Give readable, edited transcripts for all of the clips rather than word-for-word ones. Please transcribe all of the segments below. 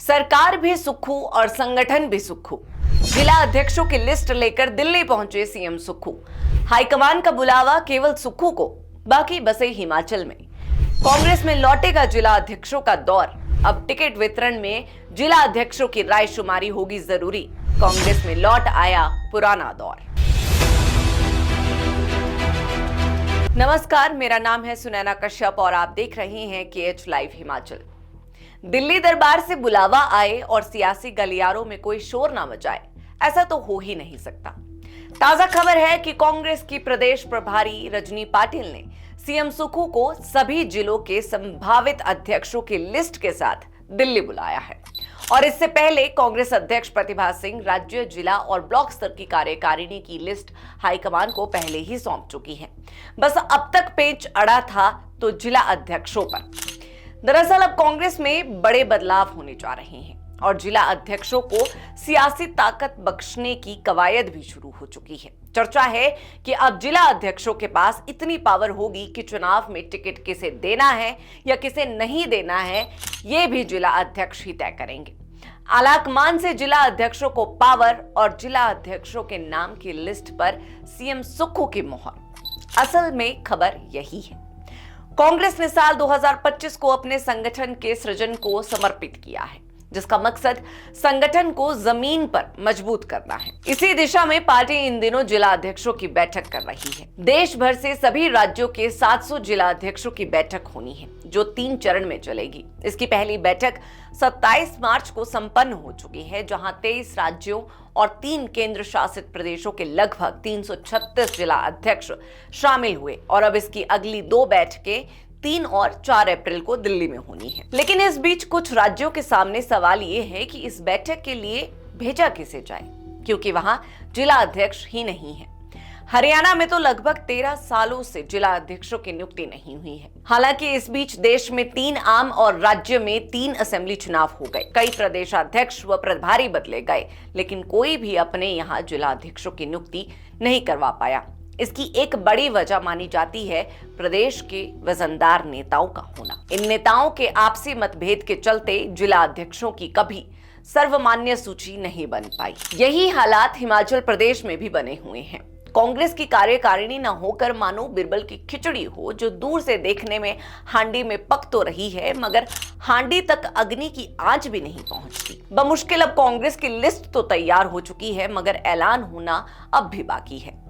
सरकार भी सुक्खू और संगठन भी सुक्खू। जिला अध्यक्षों की लिस्ट लेकर दिल्ली पहुंचे सीएम सुक्खू। हाईकमान का बुलावा केवल सुक्खू को, बाकी बसे हिमाचल में। कांग्रेस में लौटेगा जिला अध्यक्षों का दौर। अब टिकट वितरण में जिला अध्यक्षों की रायशुमारी होगी जरूरी। कांग्रेस में लौट आया पुराना दौर। नमस्कार, मेरा नाम है सुनैना कश्यप और आप देख रहे हैं KH लाइव हिमाचल। दिल्ली दरबार से बुलावा आए और सियासी गलियारों में कोई शोर ना मचाए, ऐसा तो हो ही नहीं सकता। ताजा खबर है कि कांग्रेस की प्रदेश प्रभारी रजनी पाटिल ने सीएम सुक्खू को सभी जिलों के संभावित अध्यक्षों की लिस्ट के साथ दिल्ली बुलाया है। और इससे पहले कांग्रेस अध्यक्ष प्रतिभा सिंह राज्य, जिला और ब्लॉक स्तर की कार्यकारिणी की लिस्ट हाईकमान को पहले ही सौंप चुकी है। बस अब तक पेच अड़ा था तो जिला अध्यक्षों पर। दरअसल अब कांग्रेस में बड़े बदलाव होने जा रहे हैं और जिला अध्यक्षों को सियासी ताकत बख्शने की कवायद भी शुरू हो चुकी है। चर्चा है कि अब जिला अध्यक्षों के पास इतनी पावर होगी कि चुनाव में टिकट किसे देना है या किसे नहीं देना है, ये भी जिला अध्यक्ष ही तय करेंगे। आलाकमान से जिला अध्यक्षों को पावर और जिला अध्यक्षों के नाम की लिस्ट पर सीएम सुक्खू की मोहर। असल में खबर यही है। कांग्रेस ने साल 2025 को अपने संगठन के सृजन को समर्पित किया है, जिसका मकसद संगठन को जमीन पर मजबूत करना है। इसी दिशा में पार्टी इन दिनों जिला अध्यक्षों की बैठक कर रही है। देश भर से सभी राज्यों के 700 जिला अध्यक्षों की बैठक होनी है, जो 3 चरण में चलेगी। इसकी पहली बैठक 27 मार्च को संपन्न हो चुकी है, जहां 23 राज्यों और 3 केंद्र शासित प्रदेशों के लगभग 336 जिला अध्यक्ष शामिल हुए। और अब इसकी अगली 2 बैठकें 3 और 4 अप्रैल को दिल्ली में होनी है। लेकिन इस बीच कुछ राज्यों के सामने सवाल ये है कि इस बैठक के लिए भेजा किसे जाए, क्योंकि वहां जिला अध्यक्ष ही नहीं है। हरियाणा में तो लगभग 13 सालों से जिला अध्यक्षों की नियुक्ति नहीं हुई है। हालांकि इस बीच देश में 3 आम और राज्य में 3 असेंबली चुनाव हो गए। कई प्रदेशाध्यक्ष व प्रभारी बदले गए, लेकिन कोई भी अपने यहाँ जिला अध्यक्षों की नियुक्ति नहीं करवा पाया। इसकी एक बड़ी वजह मानी जाती है प्रदेश के वजनदार नेताओं का होना। इन नेताओं के आपसी मतभेद के चलते जिला अध्यक्षों की कभी सर्वमान्य सूची नहीं बन पाई। यही हालात हिमाचल प्रदेश में भी बने हुए हैं। कांग्रेस की कार्यकारिणी न होकर मानो बिरबल की खिचड़ी हो, जो दूर से देखने में हांडी में पक तो रही है, मगर हांडी तक अग्नि की आंच भी नहीं पहुंचती। बमुश्किल अब कांग्रेस की लिस्ट तो तैयार हो चुकी है, मगर ऐलान होना अब भी बाकी है।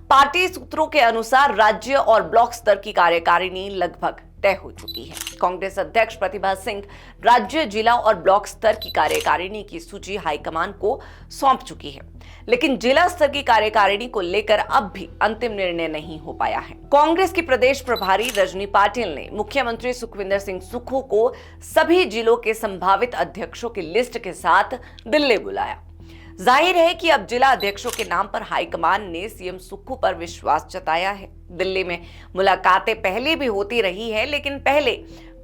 पार्टी सूत्रों के अनुसार राज्य और ब्लॉक स्तर की कार्यकारिणी लगभग तय हो चुकी है। कांग्रेस अध्यक्ष प्रतिभा सिंह राज्य, जिला और ब्लॉक स्तर की कार्यकारिणी की सूची हाईकमान को सौंप चुकी है, लेकिन जिला स्तर की कार्यकारिणी को लेकर अब भी अंतिम निर्णय नहीं हो पाया है। कांग्रेस की प्रदेश प्रभारी रजनी पाटिल ने मुख्यमंत्री सुखविंदर सिंह सुक्खू को सभी जिलों के संभावित अध्यक्षों की लिस्ट के साथ दिल्ली बुलाया। जाहिर है कि अब जिला अध्यक्षों के नाम पर हाईकमान ने सीएम सुक्खू पर विश्वास जताया है। दिल्ली में मुलाकातें पहले भी होती रही है, लेकिन पहले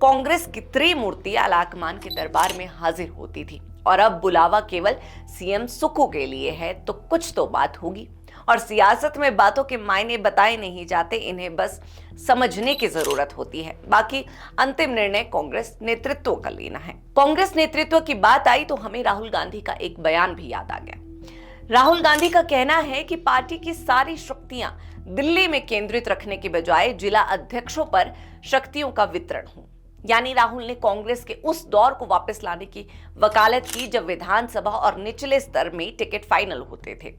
कांग्रेस की त्रिमूर्ति आलाकमान के दरबार में हाजिर होती थी, और अब बुलावा केवल सीएम सुक्खू के लिए है, तो कुछ तो बात होगी। और सियासत में बातों के मायने बताए नहीं जाते, इन्हें बस समझने की जरूरत होती है। बाकी अंतिम निर्णय कांग्रेस नेतृत्व का लेना है। कांग्रेस नेतृत्व की बात आई तो हमें राहुल गांधी का एक बयान भी याद आ गया। राहुल गांधी का कहना है कि पार्टी की सारी शक्तियां दिल्ली में केंद्रित रखने के बजाय जिला अध्यक्षों पर शक्तियों का वितरण हो। यानी राहुल ने कांग्रेस के उस दौर को वापस लाने की वकालत की जब विधानसभा और निचले स्तर में टिकट फाइनल होते थे।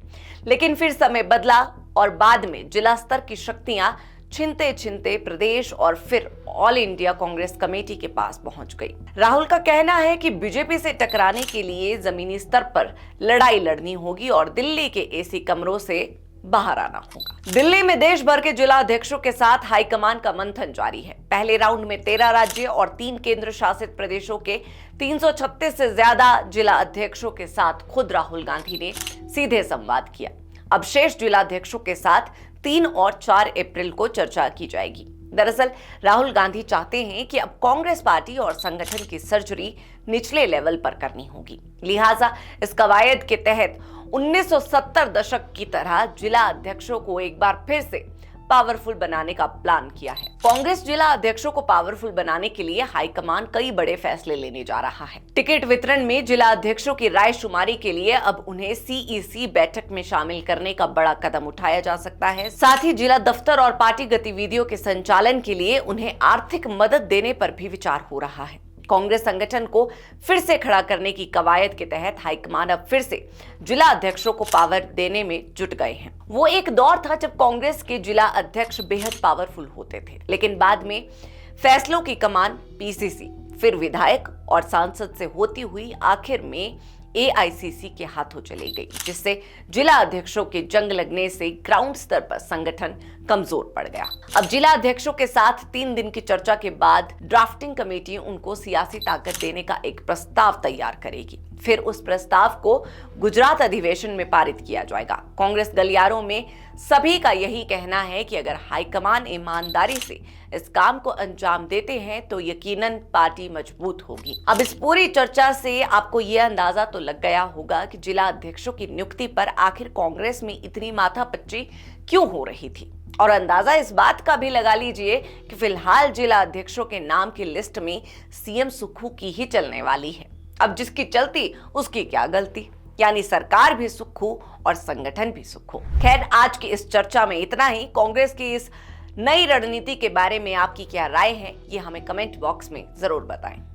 लेकिन फिर समय बदला और बाद में जिला स्तर की शक्तियां छिनते छिनते प्रदेश और फिर ऑल इंडिया कांग्रेस कमेटी के पास पहुंच गई। राहुल का कहना है कि बीजेपी से टकराने के लिए जमीनी स्तर पर लड़ाई लड़नी होगी और दिल्ली के एसी कमरों से बाहर आना होगा। दिल्ली में देश भर के जिला अध्यक्षों के साथ हाईकमान का मंथन जारी है। पहले राउंड में 13 राज्य और 3 केंद्र शासित प्रदेशों के 336 से ज्यादा जिला अध्यक्षों के साथ खुद राहुल गांधी ने सीधे संवाद किया। अब शेष जिला अध्यक्षों के साथ 3 और 4 अप्रैल को चर्चा की जाएगी। दरअसल राहुल गांधी चाहते हैं कि अब कांग्रेस पार्टी और संगठन की सर्जरी निचले लेवल पर करनी होगी। लिहाजा इस कवायद के तहत 1970 दशक की तरह जिला अध्यक्षों को एक बार फिर से पावरफुल बनाने का प्लान किया है। कांग्रेस जिला अध्यक्षों को पावरफुल बनाने के लिए हाईकमान कई बड़े फैसले लेने जा रहा है। टिकट वितरण में जिला अध्यक्षों की राय शुमारी के लिए अब उन्हें सीईसी बैठक में शामिल करने का बड़ा कदम उठाया जा सकता है। साथ ही जिला दफ्तर और पार्टी गतिविधियों के संचालन के लिए उन्हें आर्थिक मदद देने पर भी विचार हो रहा है। कांग्रेस संगठन को फिर से खड़ा करने की कवायद के तहत हाईकमान अब फिर से जिला अध्यक्षों को पावर देने में जुट गए हैं। वो एक दौर था जब कांग्रेस के जिला अध्यक्ष बेहद पावरफुल होते थे, लेकिन बाद में फैसलों की कमान पीसीसी, फिर विधायक और सांसद से होती हुई आखिर में एआईसीसी के हाथों चली गई, जिससे जिला अध्यक्षों के जंग लगने से ग्राउंड स्तर पर संगठन कमजोर पड़ गया। अब जिला अध्यक्षों के साथ 3 दिन की चर्चा के बाद ड्राफ्टिंग कमेटी उनको सियासी ताकत देने का एक प्रस्ताव तैयार करेगी। फिर उस प्रस्ताव को गुजरात अधिवेशन में पारित किया जाएगा। कांग्रेस गलियारों में सभी का यही कहना है कि अगर हाईकमान ईमानदारी से इस काम को अंजाम देते हैं तो यकीनन पार्टी मजबूत होगी। अब इस पूरी चर्चा से आपको यह अंदाजा तो लग गया होगा कि जिला अध्यक्षों की नियुक्ति पर आखिर कांग्रेस में इतनी माथापच्ची क्यों हो रही थी, और अंदाजा इस बात का भी लगा लीजिए कि फिलहाल जिला अध्यक्षों के नाम की लिस्ट में सीएम सुक्खू की ही चलने वाली है। अब जिसकी चलती उसकी क्या गलती, यानी सरकार भी सुक्खू और संगठन भी सुक्खू। खैर, आज की इस चर्चा में इतना ही। कांग्रेस की इस नई रणनीति के बारे में आपकी क्या राय है, ये हमें कमेंट बॉक्स में जरूर बताएं।